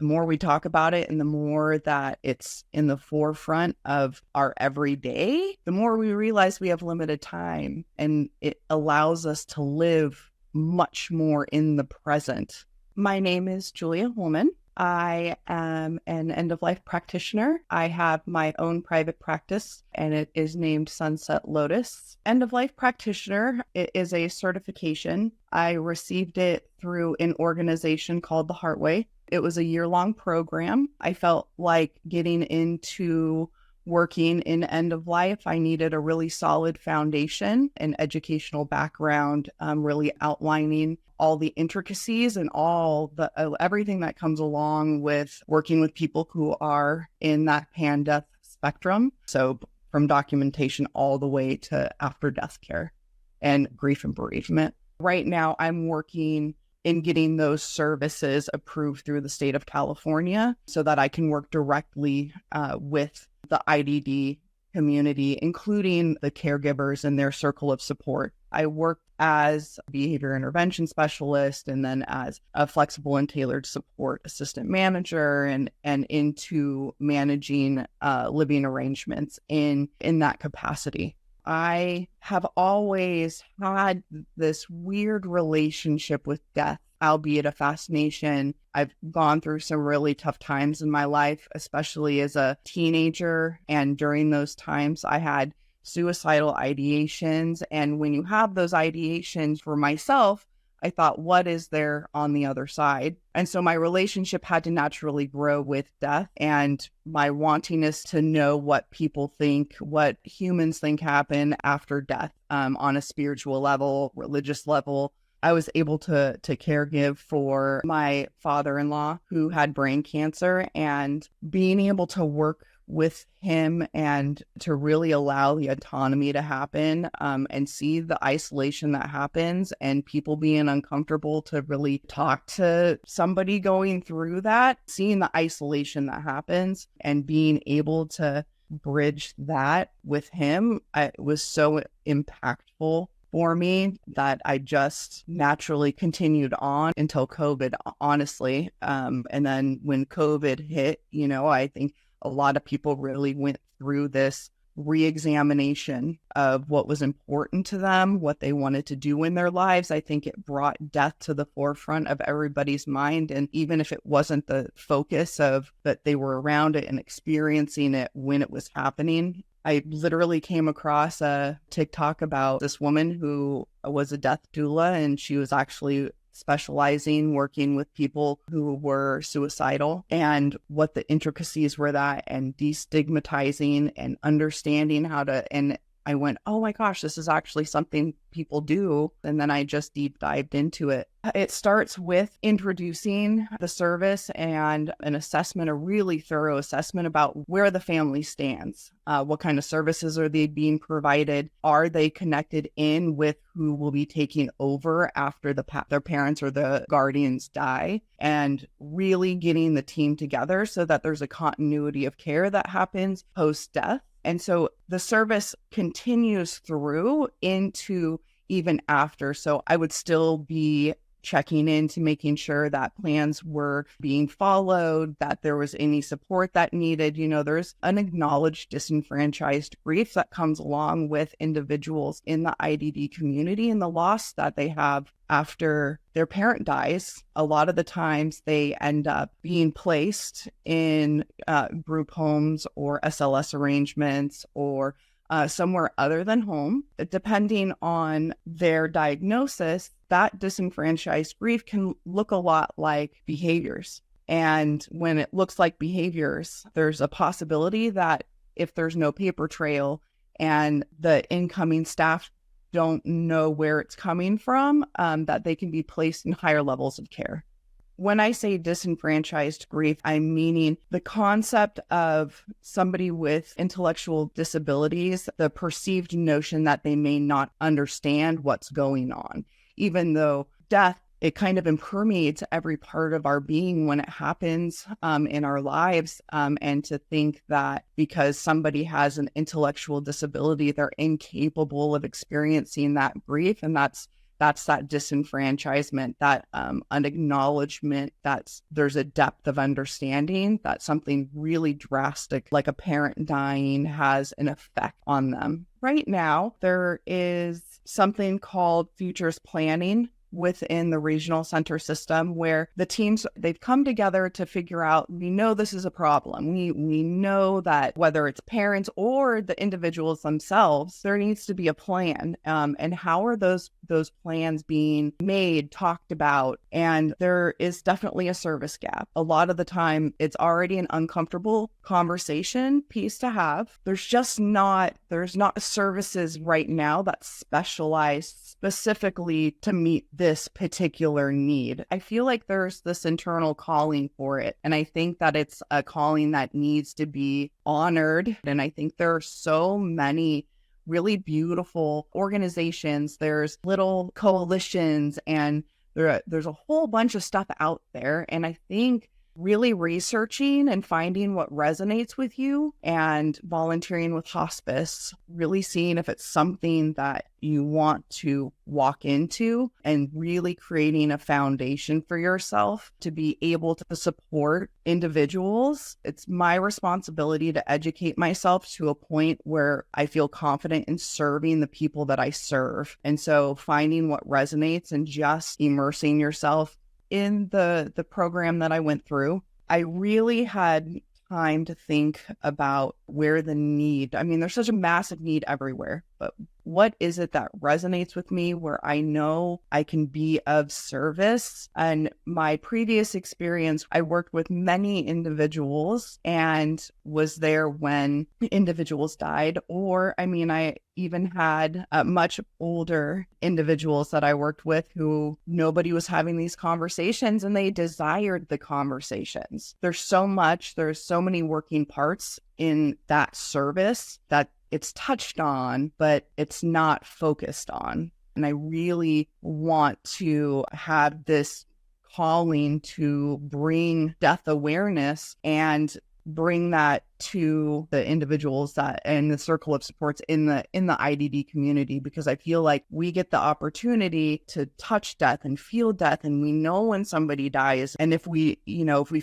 The more we talk about it and the more that it's in the forefront of our everyday, the more we realize we have limited time, and it allows us to live much more in the present. My name is Julia Holman. I am an end-of-life practitioner. I have my own private practice, and it is named Sunset Lotus. End-of-Life Practitioner, it is a certification. I received it through an organization called the Heartway. It was a year-long program. I felt like getting into working in end of life, I needed a really solid foundation and educational background, really outlining all the intricacies and all the everything that comes along with working with people who are in that pan-death spectrum. So from documentation all the way to after-death care and grief and bereavement. Right now, I'm working in getting those services approved through the state of California so that I can work directly with the IDD community, including the caregivers and their circle of support. I work as a behavior intervention specialist and then as a flexible and tailored support assistant manager and into managing living arrangements in that capacity. I have always had this weird relationship with death, albeit a fascination. I've gone through some really tough times in my life, especially as a teenager. And during those times, I had suicidal ideations. And when you have those ideations for myself, I thought, what is there on the other side? And so my relationship had to naturally grow with death and my wantingness to know what people think, what humans think happen after death on a spiritual level, religious level. I was able to caregive for my father-in-law who had brain cancer, and being able to work with him and to really allow the autonomy to happen and see the isolation that happens and people being uncomfortable to really talk to somebody going through that, seeing the isolation that happens and being able to bridge that with him, it was so impactful for me that I just naturally continued on until COVID, honestly. And then when COVID hit, I think a lot of people really went through this re-examination of what was important to them, what they wanted to do in their lives. I think it brought death to the forefront of everybody's mind. And even if it wasn't the focus of that they were around it and experiencing it when it was happening, I literally came across a TikTok about this woman who was a death doula, and she was actually specializing working with people who were suicidal and what the intricacies were that and destigmatizing and understanding how to, and I went, oh my gosh, this is actually something people do. And then I just deep dived into it. It starts with introducing the service and an assessment, a really thorough assessment about where the family stands. What kind of services are they being provided? Are they connected in with who will be taking over after their parents or the guardians die? And really getting the team together so that there's a continuity of care that happens post-death. And so the service continues through into even after. So I would still be checking into making sure that plans were being followed, that there was any support that needed. There's an acknowledged disenfranchised grief that comes along with individuals in the IDD community and the loss that they have after their parent dies. A lot of the times they end up being placed in group homes or SLS arrangements or somewhere other than home. Depending on their diagnosis, that disenfranchised grief can look a lot like behaviors. And when it looks like behaviors, there's a possibility that if there's no paper trail and the incoming staff don't know where it's coming from, that they can be placed in higher levels of care. When I say disenfranchised grief, I'm meaning the concept of somebody with intellectual disabilities, the perceived notion that they may not understand what's going on, even though death, it kind of impermeates every part of our being when it happens in our lives. And to think that because somebody has an intellectual disability, they're incapable of experiencing that grief. And that's that's that disenfranchisement, that unacknowledgement that there's a depth of understanding that something really drastic, like a parent dying, has an effect on them. Right now, there is something called futures planning within the regional center system where the teams, they've come together to figure out, we know this is a problem. We know that whether it's parents or the individuals themselves, there needs to be a plan. And how are those plans being made, talked about? And there is definitely a service gap. A lot of the time, it's already an uncomfortable conversation piece to have. There's not services right now that specialize specifically to meet this particular need. I feel like there's this internal calling for it. And I think that it's a calling that needs to be honored. And I think there are so many really beautiful organizations. There's little coalitions, and there's a whole bunch of stuff out there. And I think really researching and finding what resonates with you and volunteering with hospice, really seeing if it's something that you want to walk into, and really creating a foundation for yourself to be able to support individuals. It's my responsibility to educate myself to a point where I feel confident in serving the people that I serve. And so finding what resonates and just immersing yourself in the program that I went through, I really had time to think about where the need, I mean, there's such a massive need everywhere, but what is it that resonates with me where I know I can be of service? And my previous experience, I worked with many individuals and was there when individuals died. Or, I mean, I even had much older individuals that I worked with who nobody was having these conversations, and they desired the conversations. There's so many working parts in that service that it's touched on, but it's not focused on. And I really want to have this calling to bring death awareness and bring that to the individuals that and the circle of supports in the IDD community, because I feel like we get the opportunity to touch death and feel death, and we know when somebody dies. And if we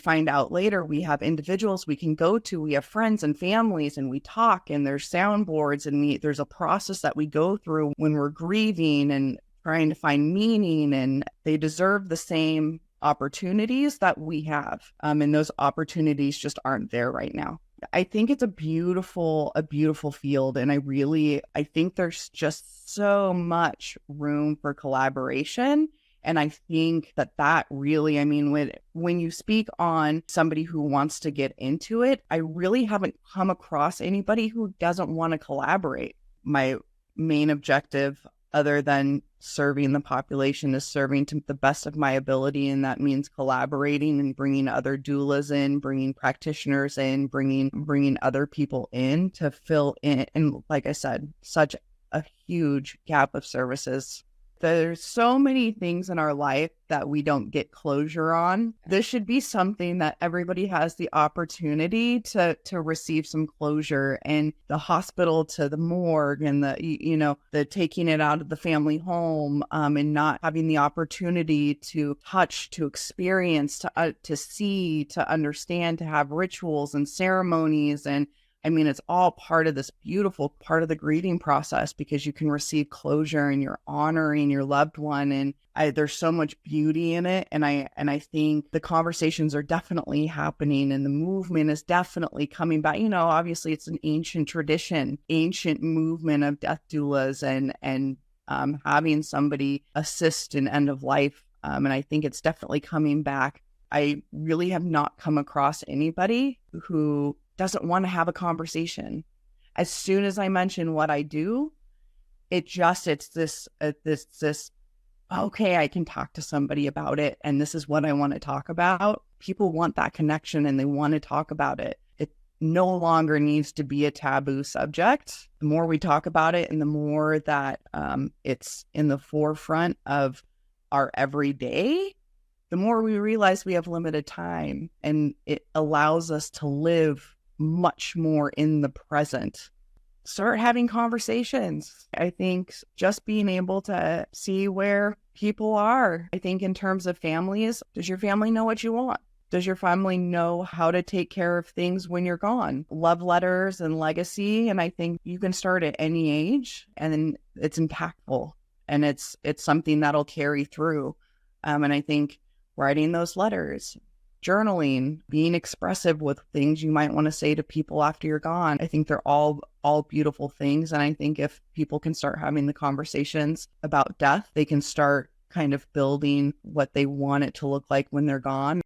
find out later, we have individuals we can go to, we have friends and families, and we talk, and there's soundboards, and there's a process that we go through when we're grieving and trying to find meaning, and they deserve the same opportunities that we have. And those opportunities just aren't there right now. I think it's a beautiful field. And I think there's just so much room for collaboration. And I think that really, I mean, when you speak on somebody who wants to get into it, I really haven't come across anybody who doesn't want to collaborate. My main objective, other than serving the population, is serving to the best of my ability. And that means collaborating and bringing other doulas in, bringing practitioners in, bringing other people in to fill in. And like I said, such a huge gap of services. There's so many things in our life that we don't get closure on. This should be something that everybody has the opportunity to receive some closure. And the hospital to the morgue, and the taking it out of the family home, and not having the opportunity to touch, to experience, to see, to understand, to have rituals and ceremonies. And I mean, it's all part of this beautiful part of the grieving process, because you can receive closure and you're honoring your loved one. And there's so much beauty in it. And I think the conversations are definitely happening, and the movement is definitely coming back. Obviously it's an ancient tradition, ancient movement of death doulas and having somebody assist in end of life. And I think it's definitely coming back. I really have not come across anybody who doesn't want to have a conversation. As soon as I mention what I do, it's this, okay, I can talk to somebody about it, and this is what I want to talk about. People want that connection, and they want to talk about it. It no longer needs to be a taboo subject. The more we talk about it, and the more that it's in the forefront of our everyday, the more we realize we have limited time, and it allows us to live much more in the present. start having conversations. I think just being able to see where people are. I think in terms of families, does your family know what you want? Does your family know how to take care of things when you're gone? Love letters and legacy. And I think you can start at any age, and it's impactful, and it's something that'll carry through. And I think writing those letters, journaling, being expressive with things you might want to say to people after you're gone, I think they're all beautiful things. And I think if people can start having the conversations about death, they can start kind of building what they want it to look like when they're gone.